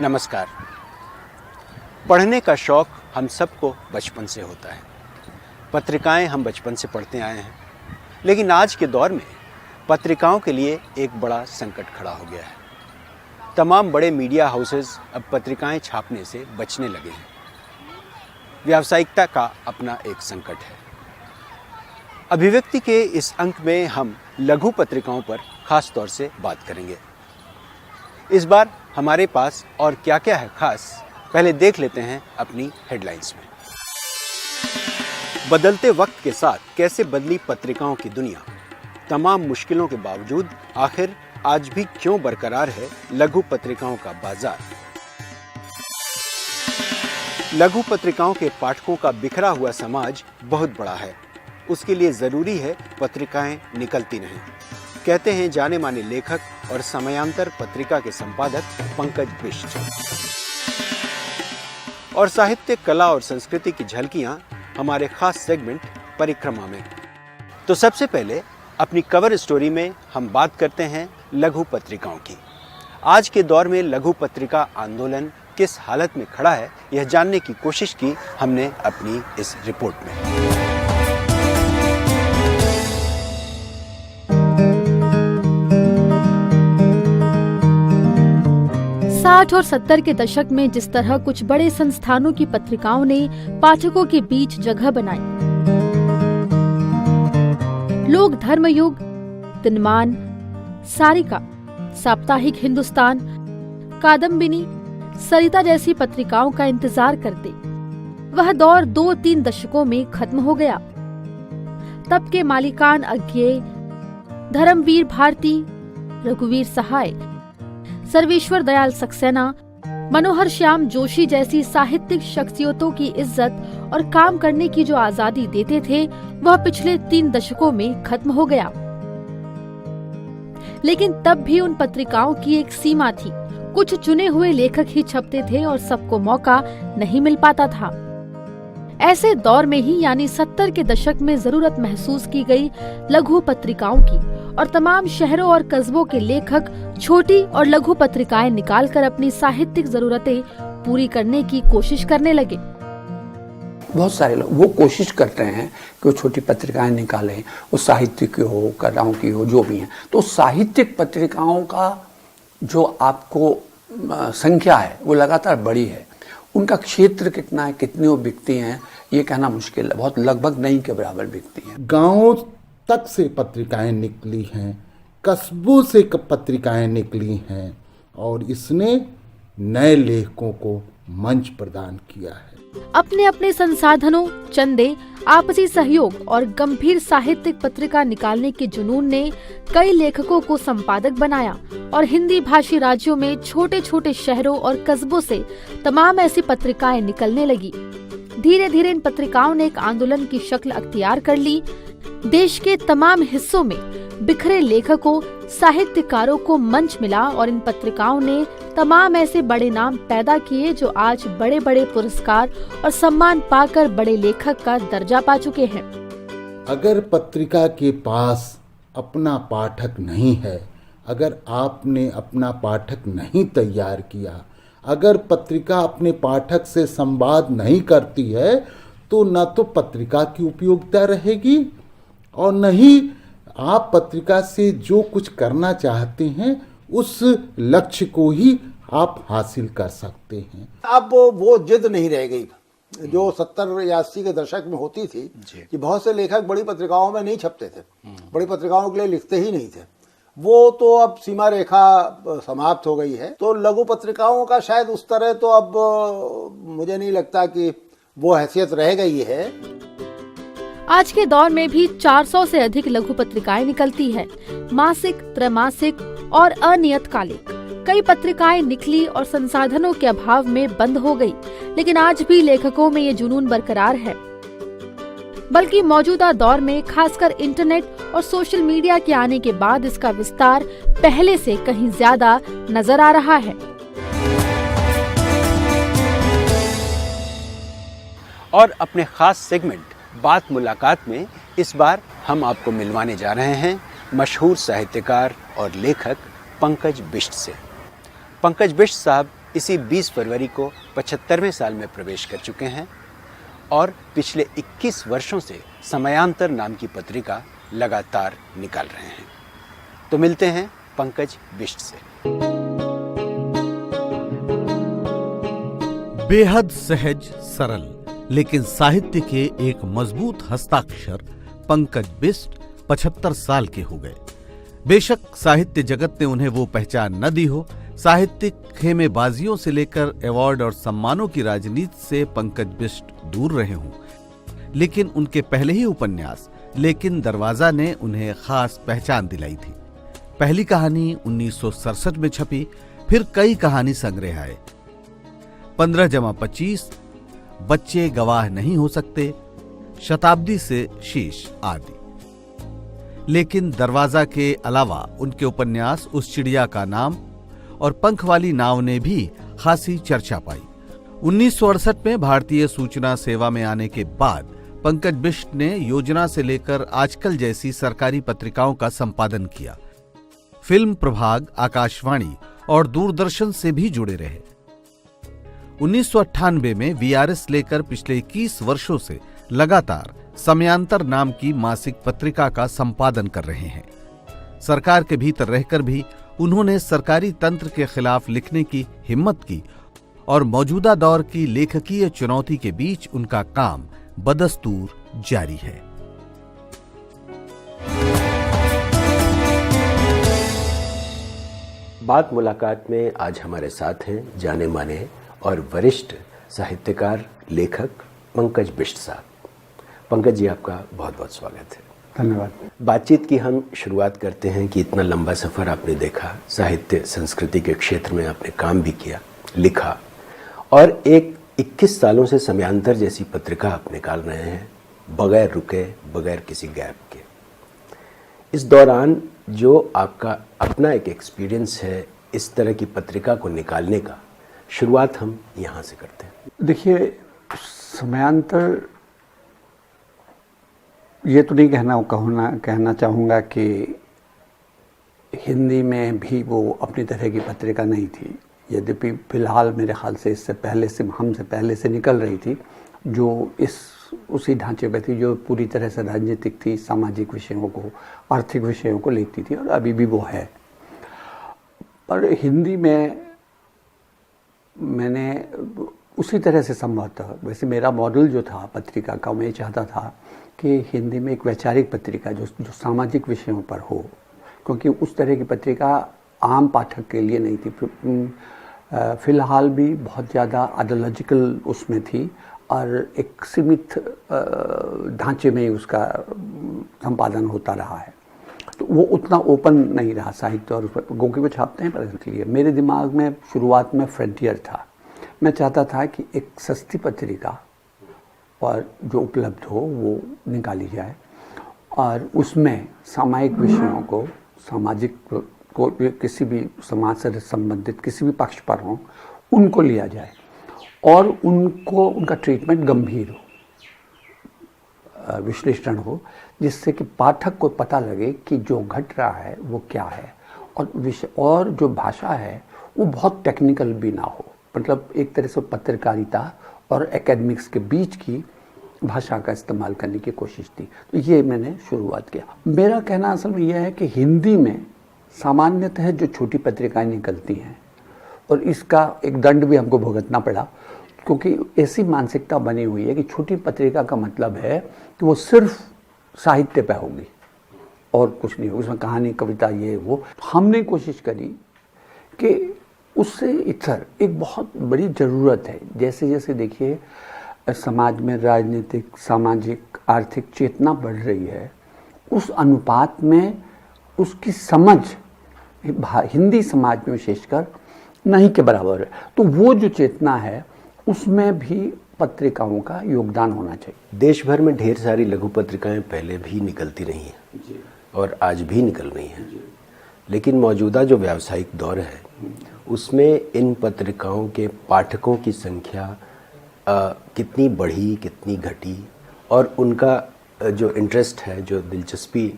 नमस्कार। पढ़ने का शौक़ हम सबको बचपन से होता है। पत्रिकाएं हम बचपन से पढ़ते आए हैं, लेकिन आज के दौर में पत्रिकाओं के लिए एक बड़ा संकट खड़ा हो गया है। तमाम बड़े मीडिया हाउसेस अब पत्रिकाएं छापने से बचने लगे हैं। व्यावसायिकता का अपना एक संकट है। अभिव्यक्ति के इस अंक में हम लघु पत्रिकाओं पर खास तौर से बात करेंगे। इस बार हमारे पास और क्या क्या है खास, पहले देख लेते हैं अपनी हेडलाइंस में। बदलते वक्त के साथ कैसे बदली पत्रिकाओं की दुनिया, तमाम मुश्किलों के बावजूद आखिर आज भी क्यों बरकरार है लघु पत्रिकाओं का बाजार। लघु पत्रिकाओं के पाठकों का बिखरा हुआ समाज बहुत बड़ा है, उसके लिए जरूरी है पत्रिकाएं निकलती रहें, कहते हैं जाने माने लेखक और समयांतर पत्रिका के संपादक पंकज बिष्ट। और साहित्य, कला और संस्कृति की झलकियां हमारे खास सेगमेंट परिक्रमा में। तो सबसे पहले अपनी कवर स्टोरी में हम बात करते हैं लघु पत्रिकाओं की। आज के दौर में लघु पत्रिका आंदोलन किस हालत में खड़ा है, यह जानने की कोशिश की हमने अपनी इस रिपोर्ट में। 60 और 70 के दशक में जिस तरह कुछ बड़े संस्थानों की पत्रिकाओं ने पाठकों के बीच जगह बनाई, लोग धर्मयुग, दिनमान, सारिका, साप्ताहिक हिंदुस्तान, कादम्बिनी, सरिता जैसी पत्रिकाओं का इंतजार करते, वह दौर 2-3 दशकों में खत्म हो गया। तब के मालिकान अज्ञेय, धर्मवीर भारती, रघुवीर सहाय, सर्वेश्वर दयाल सक्सेना, मनोहर श्याम जोशी जैसी साहित्यिक शख्सियतों की इज्जत और काम करने की जो आजादी देते थे, वह पिछले 3 दशकों में खत्म हो गया। लेकिन तब भी उन पत्रिकाओं की एक सीमा थी। कुछ चुने हुए लेखक ही छपते थे और सबको मौका नहीं मिल पाता था। ऐसे दौर में ही यानी 70 के दशक में जरूरत महसूस की गई लघु पत्रिकाओं की, और तमाम शहरों और कस्बों के लेखक छोटी और लघु पत्रिकाएं निकालकर अपनी साहित्यिक जरूरतें पूरी करने की कोशिश करने लगे। बहुत सारे लोग वो कोशिश करते हैं कि वो छोटी पत्रिकाएं निकालें, वो साहित्य की हो, कलाओं की हो, जो भी हैं। तो साहित्यिक पत्रिकाओं का जो आपको संख्या है वो लगातार बढ़ी है। उनका क्षेत्र कितना है, कितनी वो बिकती हैं, ये कहना मुश्किल है। बहुत लगभग नहीं के बराबर बिकती हैं। गाँव तक से पत्रिकाएं निकली हैं, कस्बों से पत्रिकाएं निकली हैं, और इसने नए लेखकों को मंच प्रदान किया है। अपने अपने संसाधनों, चंदे, आपसी सहयोग और गंभीर साहित्यिक पत्रिका निकालने के जुनून ने कई लेखकों को संपादक बनाया, और हिंदी भाषी राज्यों में छोटे छोटे शहरों और कस्बों से तमाम ऐसी पत्रिकाएं निकलने लगी। धीरे धीरे इन पत्रिकाओं ने एक आंदोलन की शक्ल अख्तियार कर ली। देश के तमाम हिस्सों में बिखरे लेखकों, साहित्यकारों को मंच मिला, और इन पत्रिकाओं ने तमाम ऐसे बड़े नाम पैदा किए जो आज बड़े बड़े पुरस्कार और सम्मान पाकर बड़े लेखक का दर्जा पा चुके हैं। अगर पत्रिका के पास अपना पाठक नहीं है, अगर आपने अपना पाठक नहीं तैयार किया, अगर पत्रिका अपने पाठक से संवाद नहीं करती है, तो न तो पत्रिका की उपयोगिता रहेगी और न ही आप पत्रिका से जो कुछ करना चाहते हैं उस लक्ष्य को ही आप हासिल कर सकते हैं। अब वो जिद नहीं रह गई जो 70 या 80 के दशक में होती थी कि बहुत से लेखक बड़ी पत्रिकाओं में नहीं छपते थे, बड़ी पत्रिकाओं के लिए लिखते ही नहीं थे। वो तो अब सीमा रेखा समाप्त हो गई है। तो लघु पत्रिकाओं का शायद उस तरह तो अब मुझे नहीं लगता कि वो हैसियत रह गई है। आज के दौर में भी 400 से अधिक लघु पत्रिकाएं निकलती है, मासिक, त्रैमासिक और अनियतकालिक। कई पत्रिकाएं निकली और संसाधनों के अभाव में बंद हो गई, लेकिन आज भी लेखकों में ये जुनून बरकरार है। बल्कि मौजूदा दौर में खासकर इंटरनेट और सोशल मीडिया के आने के बाद इसका विस्तार पहले से कहीं ज्यादा नजर आ रहा है। और अपने खास सेगमेंट बात मुलाकात में इस बार हम आपको मिलवाने जा रहे हैं मशहूर साहित्यकार और लेखक पंकज बिष्ट से। पंकज बिष्ट साहब इसी 20 फरवरी को 75वें साल में प्रवेश कर चुके हैं और पिछले 21 वर्षों से समयांतर नाम की पत्रिका लगातार निकाल रहे हैं। तो मिलते हैं पंकज बिष्ट से। बेहद सहज, सरल लेकिन साहित्य के एक मजबूत हस्ताक्षर पंकज बिष्ट 75 साल के हो गए। बेशक साहित्य जगत ने उन्हें वो पहचान न दी हो, साहित्यिक खेमेबाजियों से लेकर अवार्ड और सम्मानों की राजनीति से पंकज बिष्ट दूर रहे हों, लेकिन उनके पहले ही उपन्यास लेकिन दरवाजा ने उन्हें खास पहचान दिलाई थी। पहली कहानी 1967 में छपी, फिर कई कहानी संग्रह आए, 15-25, बच्चे गवाह नहीं हो सकते, शताब्दी से शीश आदि। लेकिन दरवाजा के अलावा उनके उपन्यास उस चिड़िया का नाम और पंख वाली नाव ने भी खासी चर्चा पाई। 1968 में भारतीय सूचना सेवा में आने के बाद पंकज बिष्ट ने योजना से लेकर आजकल जैसी सरकारी पत्रिकाओं का संपादन किया। फिल्म प्रभाग, आकाशवाणी और दूरदर्शन से भी जुड़े रहे। 1998 में वीआरएस लेकर पिछले 21 वर्षों से लगातार समयांतर नाम की मासिक पत्रिका का संपादन कर रहे हैं। सरकार के भीतर रहकर भी उन्होंने सरकारी तंत्र के खिलाफ लिखने की हिम्मत की और मौजूदा दौर की लेखकीय चुनौती के बीच उनका काम बदस्तूर जारी है। बात मुलाकात में आज हमारे साथ हैं जाने माने और वरिष्ठ साहित्यकार, लेखक पंकज बिष्ट साहब। पंकज जी, आपका बहुत बहुत स्वागत है। धन्यवाद। बातचीत की हम शुरुआत करते हैं कि इतना लंबा सफ़र आपने देखा, साहित्य संस्कृति के क्षेत्र में आपने काम भी किया, लिखा, और एक 21 सालों से समयांतर जैसी पत्रिका आप निकाल रहे हैं बगैर रुके, बगैर किसी गैप के। इस दौरान जो आपका अपना एक एक्सपीरियंस है इस तरह की पत्रिका को निकालने का, शुरुआत हम यहाँ से करते हैं। देखिए, समयांतर ये तो नहीं कहना चाहूँगा कि हिंदी में भी वो अपनी तरह की पत्रिका नहीं थी। यद्यपि फिलहाल मेरे ख्याल से इससे पहले से निकल रही थी, जो उसी ढांचे पे थी, जो पूरी तरह से राजनीतिक थी, सामाजिक विषयों को, आर्थिक विषयों को लेती थी, और अभी भी वो है। पर हिंदी में मैंने उसी तरह से संभवतः, वैसे मेरा मॉडल जो था पत्रिका का, मैं चाहता था कि हिंदी में एक वैचारिक पत्रिका जो सामाजिक विषयों पर हो, क्योंकि उस तरह की पत्रिका आम पाठक के लिए नहीं थी। फिलहाल भी बहुत ज़्यादा आइडियोलॉजिकल उसमें थी और एक सीमित ढांचे में उसका संपादन होता रहा है, तो वो उतना ओपन नहीं रहा साहित्य और क्योंकि वो छापते हैं पर इसलिए मेरे दिमाग में शुरुआत में फ्रंटियर था। मैं चाहता था कि एक सस्ती पत्रिका और जो उपलब्ध हो वो निकाली जाए और उसमें सामायिक विषयों को, सामाजिक को, किसी भी समाज से संबंधित किसी भी पक्ष पर हो, उनको लिया जाए और उनका ट्रीटमेंट गंभीर हो, विश्लेषण हो, जिससे कि पाठक को पता लगे कि जो घट रहा है वो क्या है, और जो भाषा है वो बहुत टेक्निकल भी ना हो, मतलब एक तरह से पत्रकारिता और एकेडमिक्स के बीच की भाषा का इस्तेमाल करने की कोशिश थी। तो ये मैंने शुरुआत किया। मेरा कहना असल में यह है कि हिंदी में सामान्यतः जो छोटी पत्रिकाएं निकलती हैं, और इसका एक दंड भी हमको भुगतना पड़ा, क्योंकि ऐसी मानसिकता बनी हुई है कि छोटी पत्रिका का मतलब है कि वो सिर्फ साहित्य पे होगी और कुछ नहीं होगा, उसमें कहानी, कविता, ये वो। हमने कोशिश करी कि उससे इतर एक बहुत बड़ी ज़रूरत है। जैसे जैसे देखिए समाज में राजनीतिक, सामाजिक, आर्थिक चेतना बढ़ रही है, उस अनुपात में उसकी समझ हिंदी समाज में विशेषकर नहीं के बराबर है। तो वो जो चेतना है उसमें भी पत्रिकाओं का योगदान होना चाहिए। देश भर में ढेर सारी लघु पत्रिकाएं पहले भी निकलती रही हैं और आज भी निकल रही हैं, लेकिन मौजूदा जो व्यावसायिक दौर है उसमें इन पत्रिकाओं के पाठकों की संख्या कितनी बढ़ी, कितनी घटी, और उनका जो इंटरेस्ट है, जो दिलचस्पी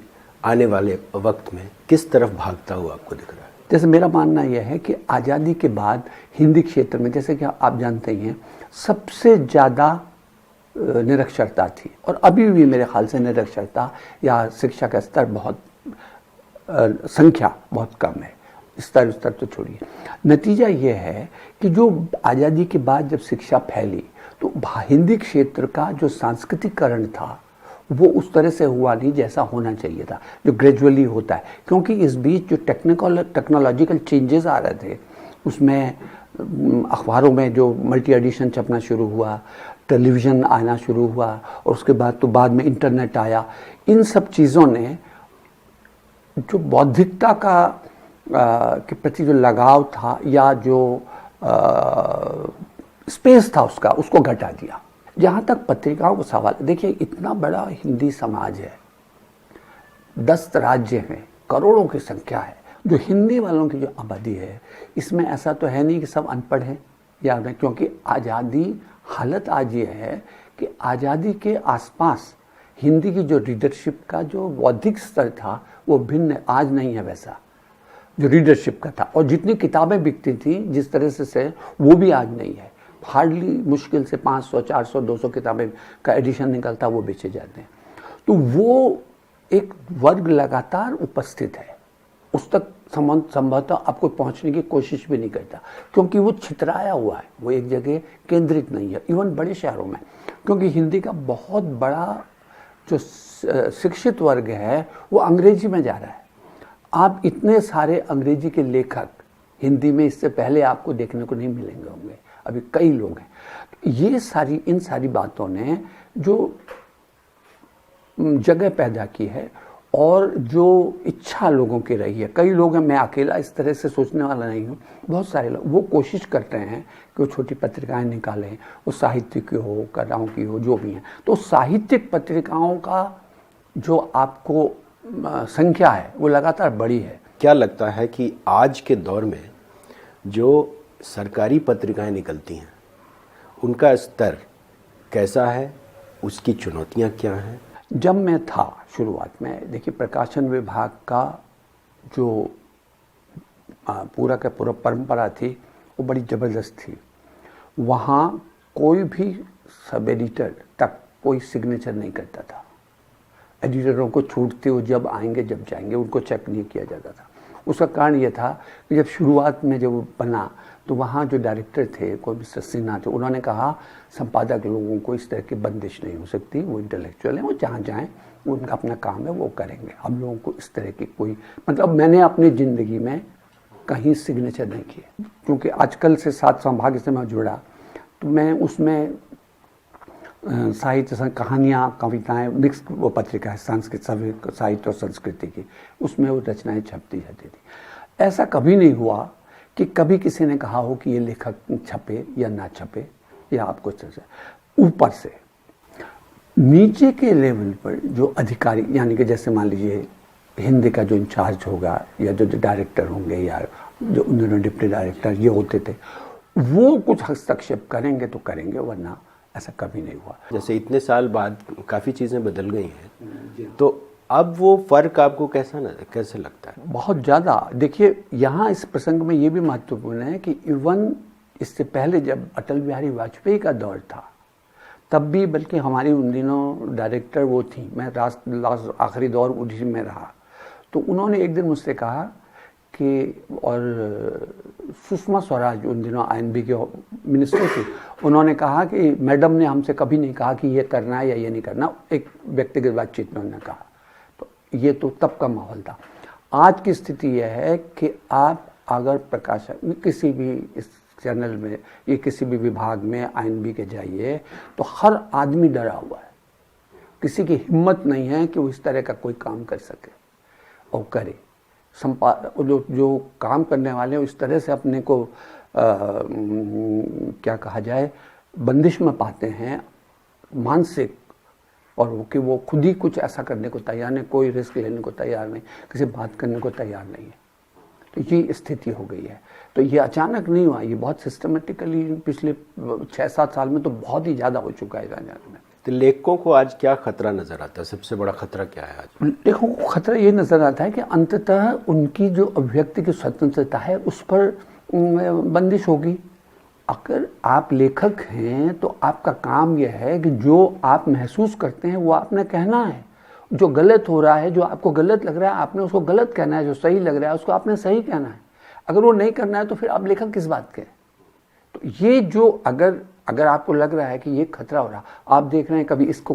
आने वाले वक्त में किस तरफ भागता हुआ आपको दिख रहा है? जैसे मेरा मानना यह है कि आज़ादी के बाद हिंदी क्षेत्र में, जैसे कि आप जानते ही हैं, सबसे ज़्यादा निरक्षरता थी और अभी भी मेरे ख्याल से निरक्षरता या शिक्षा का स्तर बहुत संख्या बहुत कम है। स्तर तो छोड़िए, नतीजा ये है कि जो आज़ादी के बाद जब शिक्षा फैली तो हिंदी क्षेत्र का जो सांस्कृतिकरण था वो उस तरह से हुआ नहीं जैसा होना चाहिए था, जो ग्रेजुअली होता है, क्योंकि इस बीच जो टेक्नोलॉजिकल चेंजेस आ रहे थे उसमें अखबारों में जो मल्टी एडिशन छपना शुरू हुआ, टेलीविज़न आना शुरू हुआ और उसके बाद में इंटरनेट आया। इन सब चीज़ों ने जो बौद्धिकता के प्रति जो लगाव था या जो स्पेस था उसको घटा दिया। जहाँ तक पत्रिकाओं का सवाल, देखिए इतना बड़ा हिंदी समाज है, 10 राज्य हैं, करोड़ों की संख्या है। जो हिंदी वालों की जो आबादी है इसमें ऐसा तो है नहीं कि सब अनपढ़ हैं या नहीं, क्योंकि हालत आज ये है कि आज़ादी के आसपास हिंदी की जो रीडरशिप का जो बौद्धिक स्तर था वो भिन्न आज नहीं है वैसा जो रीडरशिप का था, और जितनी किताबें बिकती थी जिस तरह से वो भी आज नहीं है। हार्डली मुश्किल से 500, 400, 200 किताबें का एडिशन निकलता, वो बेचे जाते हैं। तो वो एक वर्ग लगातार उपस्थित है, उस तक संभवतः आपको पहुंचने की कोशिश भी नहीं करता, क्योंकि वो छितराया हुआ है, वो एक जगह केंद्रित नहीं है। इवन बड़े शहरों में, क्योंकि हिंदी का बहुत बड़ा जो शिक्षित वर्ग है वो अंग्रेजी में जा रहा है। आप इतने सारे अंग्रेजी के लेखक हिंदी में इससे पहले आपको देखने को नहीं मिलेंगे होंगे, अभी कई लोग हैं। ये इन सारी बातों ने जो जगह पैदा की है और जो इच्छा लोगों की रही है, कई लोग हैं, मैं अकेला इस तरह से सोचने वाला नहीं हूँ, बहुत सारे लोग वो कोशिश करते हैं कि वो छोटी पत्रिकाएं निकालें, वो साहित्य की हो, कलाओं की हो, जो भी हैं। तो साहित्यिक पत्रिकाओं का जो आपको संख्या है वो लगातार बढ़ी है। क्या लगता है कि आज के दौर में जो सरकारी पत्रिकाएं निकलती हैं उनका स्तर कैसा है, उसकी चुनौतियां क्या हैं? जब मैं था शुरुआत में, देखिए प्रकाशन विभाग का जो पूरा का पूरा परंपरा थी वो बड़ी ज़बरदस्त थी। वहाँ कोई भी सब एडिटर तक कोई सिग्नेचर नहीं करता था। एडिटरों को छूट थी, वो जब आएंगे जब जाएंगे, उनको चेक नहीं किया जाता था। उसका कारण ये था कि जब शुरुआत में जब वो बना तो वहाँ जो डायरेक्टर थे, कोई मिस्टर सिन्हा थे, उन्होंने कहा संपादक लोगों को इस तरह की बंदिश नहीं हो सकती, वो इंटेलेक्चुअल हैं, वो जहाँ जाएँ उनका अपना काम है वो करेंगे, हम लोगों को इस तरह की कोई, मतलब मैंने अपनी ज़िंदगी में कहीं सिग्नेचर नहीं किए, क्योंकि आजकल से 7 संभाग से मैं जुड़ा तो मैं उसमें साहित्य कहानियाँ, कविताएं मिक्स वो पत्रिका है, संस्कृत साहित्य और संस्कृति की, उसमें वो रचनाएं छपती जाती थी। ऐसा कभी नहीं हुआ कि कभी किसी ने कहा हो कि ये लेखक छपे या ना छपे या आपको ऊपर से नीचे के लेवल पर जो अधिकारी, यानी कि जैसे मान लीजिए हिंदी का जो इंचार्ज होगा या जो डायरेक्टर होंगे या जो उन्होंने डिप्टी डायरेक्टर ये होते थे, वो कुछ हस्तक्षेप करेंगे तो करेंगे, वरना ऐसा कभी नहीं हुआ। जैसे इतने साल बाद काफ़ी चीज़ें बदल गई हैं, तो अब वो फ़र्क आपको कैसे लगता है? बहुत ज़्यादा। देखिए यहाँ इस प्रसंग में ये भी महत्वपूर्ण है कि इवन इससे पहले जब अटल बिहारी वाजपेयी का दौर था तब भी, बल्कि हमारी उन दिनों डायरेक्टर वो थी, मैं आखिरी दौर उसी में रहा, तो उन्होंने एक दिन मुझसे कहा कि, और सुषमा स्वराज उन दिनों INB के मिनिस्टर थी, उन्होंने कहा कि मैडम ने हमसे कभी नहीं कहा कि ये करना है या ये नहीं करना, एक व्यक्तिगत बातचीत में उन्होंने कहा। तो ये तो तब का माहौल था। आज की स्थिति यह है कि आप अगर प्रकाशन किसी भी इस चैनल में या किसी भी विभाग में INB के जाइए तो हर आदमी डरा हुआ है, किसी की हिम्मत नहीं है कि वो इस तरह का कोई काम कर सके और करे। जो काम करने वाले हैं इस तरह से अपने को क्या कहा जाए, बंदिश में पाते हैं मानसिक, और कि वो खुद ही कुछ ऐसा करने को तैयार नहीं, कोई रिस्क लेने को तैयार नहीं, किसी बात करने को तैयार नहीं है। तो ये स्थिति हो गई है। तो ये अचानक नहीं हुआ, ये बहुत सिस्टमेटिकली पिछले 6-7 साल में तो बहुत ही ज़्यादा हो चुका है जाने में। तो लेखकों को आज क्या खतरा नजर आता है? सबसे बड़ा खतरा क्या है आज? लेखकों को खतरा ये नजर आता है कि अंततः उनकी जो अभिव्यक्ति की स्वतंत्रता है उस पर बंदिश होगी। अगर आप लेखक हैं तो आपका काम यह है कि जो आप महसूस करते हैं वो आपने कहना है। जो गलत हो रहा है, जो आपको गलत लग रहा है, आपने उसको गलत कहना है। जो सही लग रहा है उसको आपने सही कहना है। अगर वो नहीं करना है तो फिर आप लेखक किस बात के? तो ये जो अगर आपको लग रहा है कि ये खतरा हो रहा, आप देख रहे हैं कभी इसको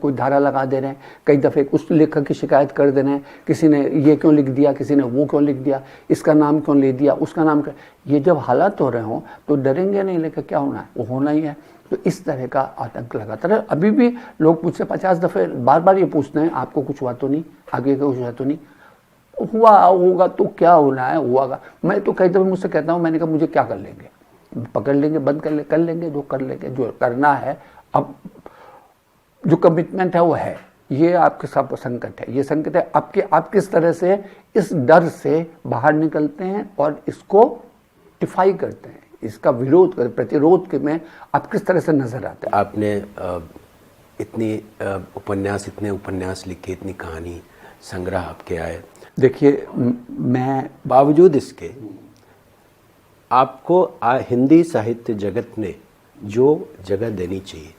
कोई धारा लगा दे रहे हैं, कई दफ़े उस लेखक की शिकायत कर दे रहे हैं, किसी ने ये क्यों लिख दिया, किसी ने वो क्यों लिख दिया, इसका नाम क्यों ले दिया, उसका नाम क्यों। ये जब हालात हो रहे हों तो डरेंगे नहीं, लेखक क्या होना है वो होना ही है। तो इस तरह का आतंक लगातार है। अभी भी लोग मुझसे 50 दफ़े बार बार ये पूछते हैं, आपको कुछ हुआ तो नहीं, आगे का कुछ हुआ तो नहीं? हुआ होगा तो क्या होना है, हुआ। मैं तो कई दफ़े मुझसे कहता हूँ, मैंने कहा मुझे क्या कर लेंगे, पकड़ लेंगे, बंद कर लेंगे, जो कर लेंगे, जो करना है। अब जो कमिटमेंट है वो है। ये आपके साथ संकट है, ये संकट है। आप किस तरह से इस डर से बाहर निकलते हैं और इसको डिफाई करते हैं, इसका विरोध कर, प्रतिरोध के में आप किस तरह से नजर आते हैं? आपने इतने उपन्यास लिखे, इतनी कहानी संग्रह आपके आए। देखिए, मैं बावजूद इसके आपको हिंदी साहित्य जगत ने जो जगह देनी चाहिए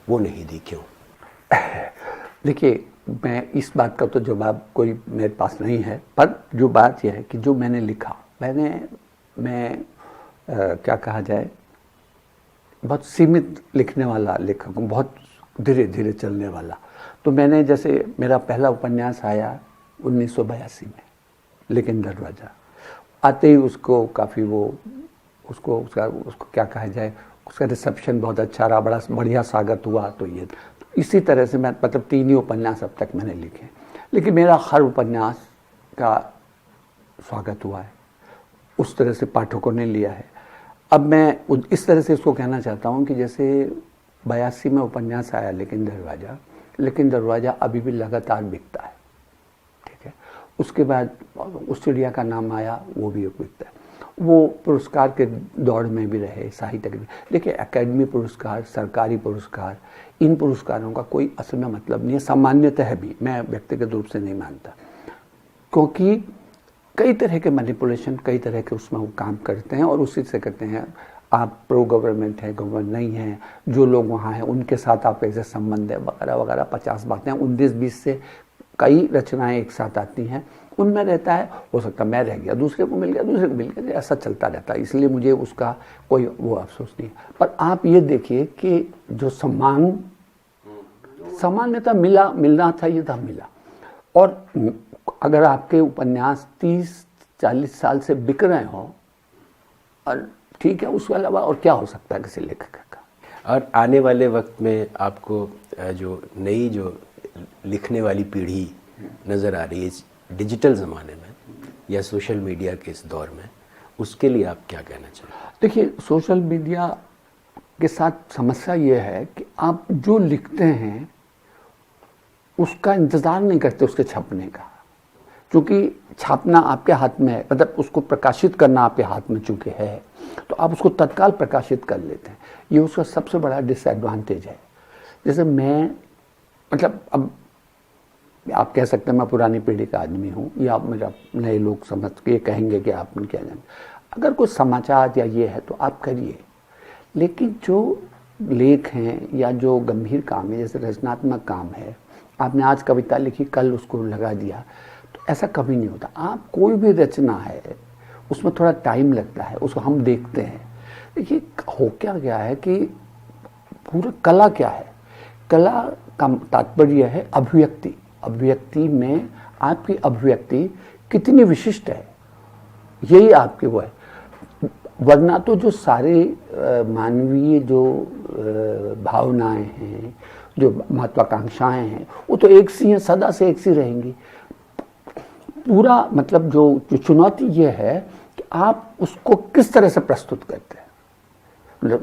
वो नहीं दी, क्यों? देखिए, मैं इस बात का तो जवाब कोई मेरे पास नहीं है, पर जो बात यह है कि जो मैंने लिखा, मैं क्या कहा जाए, बहुत सीमित लिखने वाला लेखक हूँ, बहुत धीरे धीरे चलने वाला। तो मैंने, जैसे मेरा पहला उपन्यास आया 1982 में, लेकिन दरवाज़ा, आते ही उसको काफ़ी उसको क्या कहा जाए, उसका रिसेप्शन बहुत अच्छा रहा, बड़ा बढ़िया स्वागत हुआ। तो ये इसी तरह से मैं, मतलब 3 ही उपन्यास अब तक मैंने लिखे, लेकिन मेरा हर उपन्यास का स्वागत हुआ है, उस तरह से पाठकों ने लिया है। अब मैं इस तरह से इसको कहना चाहता हूँ कि जैसे 82 में उपन्यास आया लेकिन दरवाज़ा अभी भी लगातार बिकता है, ठीक है। उसके बाद उस चिड़िया का नाम आया, वो भी बिकता है। वो पुरस्कार के दौड़ में भी रहे, साहित्य के। देखिए, एकेडमी पुरस्कार, सरकारी पुरस्कार, इन पुरस्कारों का कोई असल में मतलब नहीं है, सामान्यतः भी मैं व्यक्तिगत रूप से नहीं मानता, क्योंकि कई तरह के मैनिपुलेशन, कई तरह के उसमें वो काम करते हैं और उसी से कहते हैं आप प्रो गवर्नमेंट है, गवर्नमेंट नहीं है, जो लोग वहाँ हैं उनके साथ आप ऐसे संबंध है, वगैरह वगैरह 50 बातें, 19-20 से कई रचनाएं एक साथ आती हैं, उनमें रहता है, हो सकता मैं रह गया, दूसरे को मिल गया, ऐसा चलता रहता है। इसलिए मुझे उसका कोई वो अफसोस नहीं है। पर आप ये देखिए कि जो सामान्यता मिलना था, ये था, मिला। और अगर आपके उपन्यास 30-40 साल से बिक रहे हों, और ठीक है, उसके अलावा और क्या हो सकता है किसी लेखक का? और आने वाले वक्त में आपको जो नई जो लिखने वाली पीढ़ी नज़र आ रही है डिजिटल ज़माने में या सोशल मीडिया के इस दौर में, उसके लिए आप क्या कहना चाहेंगे? देखिए, सोशल मीडिया के साथ समस्या ये है कि आप जो लिखते हैं उसका इंतज़ार नहीं करते उसके छपने का, क्योंकि छापना आपके हाथ में है, मतलब उसको प्रकाशित करना आपके हाथ में चूँकि है, तो आप उसको तत्काल प्रकाशित कर लेते हैं। ये उसका सबसे बड़ा डिसएडवांटेज है। जैसे मैं, मतलब अब आप कह सकते हैं मैं पुरानी पीढ़ी का आदमी हूँ, या मेरा नए लोग समझ के कहेंगे कि आपने क्या जाना। अगर कोई समाचार या ये है तो आप करिए, लेकिन जो लेख हैं या जो गंभीर काम है, जैसे रचनात्मक काम है, आपने आज कविता लिखी, कल उसको लगा दिया, तो ऐसा कभी नहीं होता। आप कोई भी रचना है, उसमें थोड़ा टाइम लगता है, उसको हम देखते हैं। देखिए, हो क्या गया है कि पूरा कला क्या है, कला का तात्पर्य है अभिव्यक्ति। अभिव्यक्ति में आपकी अभिव्यक्ति कितनी विशिष्ट है, यही आपके वो है। वरना तो जो सारे मानवीय जो भावनाएं हैं, जो महत्वाकांक्षाएं हैं, वो तो एक सी हैं, सदा से एक सी रहेंगी। पूरा मतलब जो चुनौती ये है कि आप उसको किस तरह से प्रस्तुत करते हैं।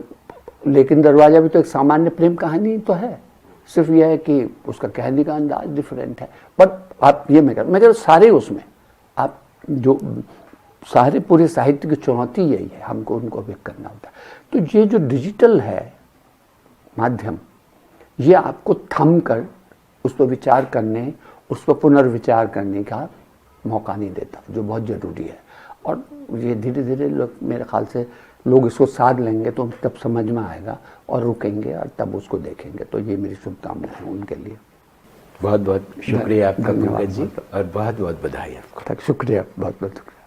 लेकिन दरवाजा भी तो एक सामान्य प्रेम कहानी तो है, सिर्फ यह है कि उसका कहने का अंदाज डिफरेंट है। बट आप ये मैं सारे उसमें आप जो सारे पूरे साहित्य की चुनौती यही है, हमको उनको व्यक्त करना होता है। तो ये जो डिजिटल है माध्यम, ये आपको थम कर उस पर विचार करने, उस पर पुनर्विचार करने का मौका नहीं देता, जो बहुत ज़रूरी है। और ये धीरे धीरे लोग, मेरे ख्याल से लोग इसको साध लेंगे तो तब समझ में आएगा और रुकेंगे और तब उसको देखेंगे। तो ये मेरी शुभकामनाएं हैं उनके लिए। बहुत बहुत शुक्रिया आपका धन्यवाद पंकज जी, और बहुत बहुत बधाई आपको। तक शुक्रिया, बहुत बहुत शुक्रिया।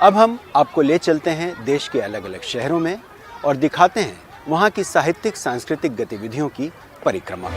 अब हम आपको ले चलते हैं देश के अलग अलग शहरों में और दिखाते हैं वहाँ की साहित्यिक सांस्कृतिक गतिविधियों की परिक्रमा।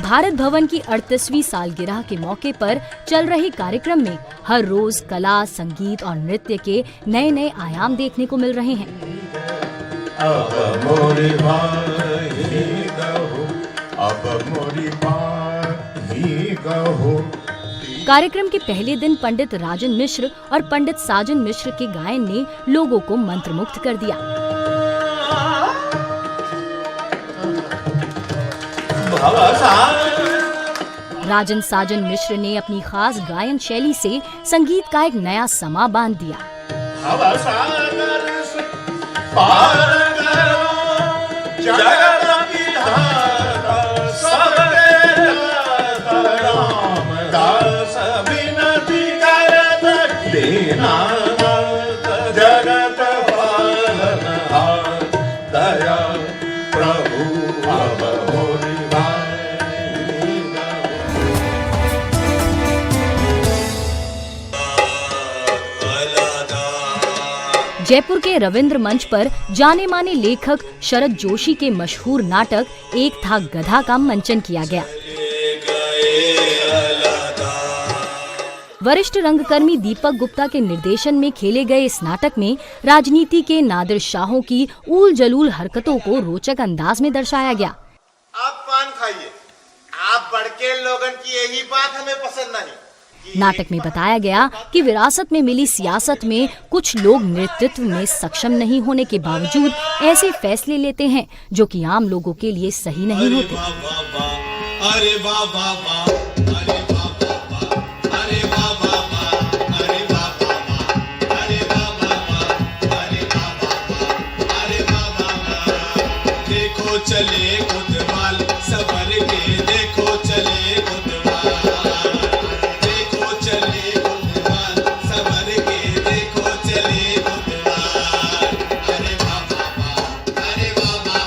भारत भवन की 38वीं सालगिरह के मौके पर चल रहे कार्यक्रम में हर रोज कला, संगीत और नृत्य के नए नए आयाम देखने को मिल रहे हैं। कार्यक्रम के पहले दिन पंडित राजन मिश्र और पंडित साजन मिश्र के गायन ने लोगों को मंत्रमुग्ध कर दिया। राजन साजन मिश्र ने अपनी खास गायन शैली से संगीत का एक नया समा बांध दिया। जयपुर के रविंद्र मंच पर जाने माने लेखक शरद जोशी के मशहूर नाटक एक था गधा का मंचन किया गया। वरिष्ठ रंगकर्मी दीपक गुप्ता के निर्देशन में खेले गए इस नाटक में राजनीति के नादिर शाहों की ऊल जलूल हरकतों को रोचक अंदाज में दर्शाया गया। आप पान खाइए, आप बड़के लोगन की यही बात हमें पसंद नहीं। नाटक में बताया गया कि विरासत में मिली सियासत में कुछ लोग नेतृत्व में सक्षम नहीं होने के बावजूद ऐसे फैसले लेते हैं जो कि आम लोगों के लिए सही नहीं होते। अरे बाबा, अरे देखो चले कोतवाल सबर के, देखो चले कोतवाल, देखो चले कोतवाल सबर के, देखो चले कोतवाल, अरे बाबा, अरे बाबा।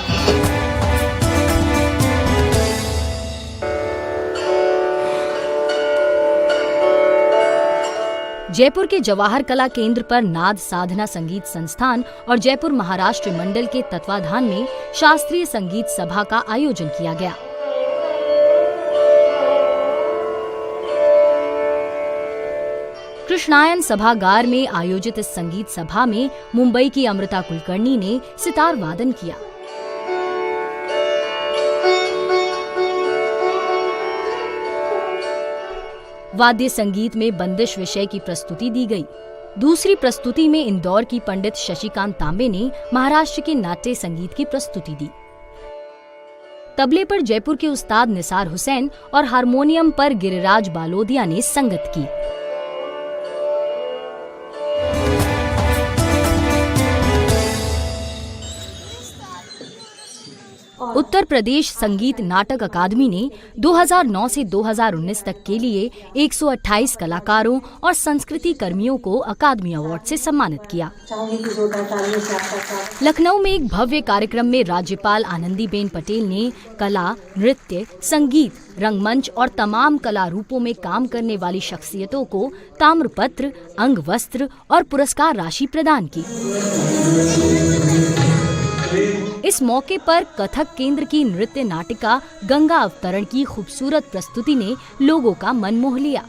जयपुर के जवाहर कला केंद्र पर नाद साधना संगीत संस्थान और जयपुर महाराष्ट्र मंडल के तत्वाधान में शास्त्रीय संगीत सभा का आयोजन किया गया। कृष्णायन सभागार में आयोजित इस संगीत सभा में मुंबई की अमृता कुलकर्णी ने सितार वादन किया। वाद्य संगीत में बंदिश विषय की प्रस्तुति दी गई। दूसरी प्रस्तुति में इंदौर की पंडित शशिकांत तांबे ने महाराष्ट्र के नाट्य संगीत की प्रस्तुति दी। तबले पर जयपुर के उस्ताद निसार हुसैन और हारमोनियम पर गिरिराज बालोदिया ने संगत की। उत्तर प्रदेश संगीत नाटक अकादमी ने 2009 से 2019 तक के लिए 128 कलाकारों और संस्कृति कर्मियों को अकादमी अवार्ड से सम्मानित किया। लखनऊ में एक भव्य कार्यक्रम में राज्यपाल आनंदीबेन पटेल ने कला, नृत्य, संगीत, रंगमंच और तमाम कला रूपों में काम करने वाली शख्सियतों को ताम्रपत्र, अंग वस्त्र और पुरस्कार राशि प्रदान की। इस मौके पर कथक केंद्र की नृत्य नाटिका गंगा अवतरण की खूबसूरत प्रस्तुति ने लोगों का मन मोह लिया।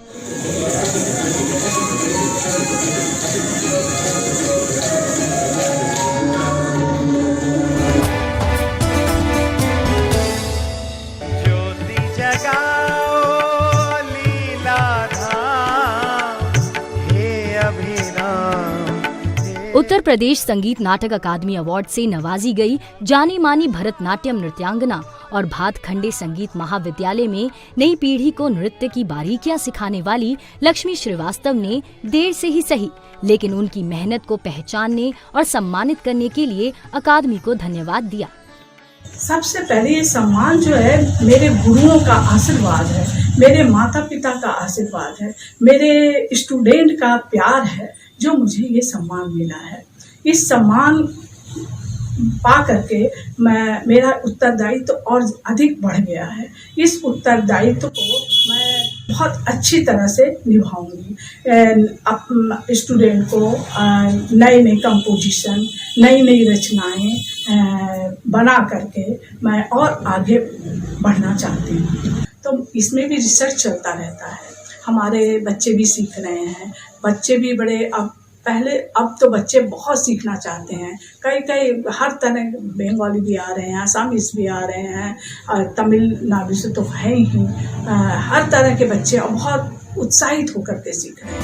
ज्योति जगाओ लीला धाम, हे अभिराम। उत्तर प्रदेश संगीत नाटक अकादमी अवार्ड से नवाजी गई जानी मानी भरतनाट्यम नृत्यांगना और भातखंडे संगीत महाविद्यालय में नई पीढ़ी को नृत्य की बारीकियां सिखाने वाली लक्ष्मी श्रीवास्तव ने देर से ही सही लेकिन उनकी मेहनत को पहचानने और सम्मानित करने के लिए अकादमी को धन्यवाद दिया। सबसे पहले ये सम्मान जो है मेरे गुरुओं का आशीर्वाद है, मेरे माता पिता का आशीर्वाद है, मेरे स्टूडेंट का प्यार है जो मुझे ये सम्मान मिला है। इस सम्मान पा करके मेरा उत्तरदायित्व तो और अधिक बढ़ गया है। इस उत्तरदायित्व को मैं बहुत अच्छी तरह से निभाऊंगी। स्टूडेंट को नई नई कंपोजिशन, नई नई रचनाएं बना करके मैं और आगे बढ़ना चाहती हूँ। तो इसमें भी रिसर्च चलता रहता है। हमारे बच्चे भी सीख रहे हैं, बच्चे भी बड़े अब तो बच्चे बहुत सीखना चाहते हैं। कई हर तरह बंगाली भी आ रहे हैं, आसामीज भी आ रहे हैं, तमिलनाडु से तो है ही। हर तरह के बच्चे अब बहुत उत्साहित होकर के सीख रहे हैं।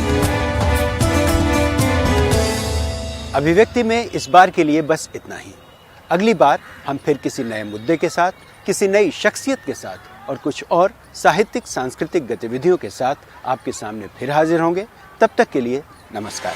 अभिव्यक्ति में इस बार के लिए बस इतना ही। अगली बार हम फिर किसी नए मुद्दे के साथ, किसी नई शख्सियत के साथ और कुछ और साहित्यिक सांस्कृतिक गतिविधियों के साथ आपके सामने फिर हाजिर होंगे। तब तक के लिए नमस्कार।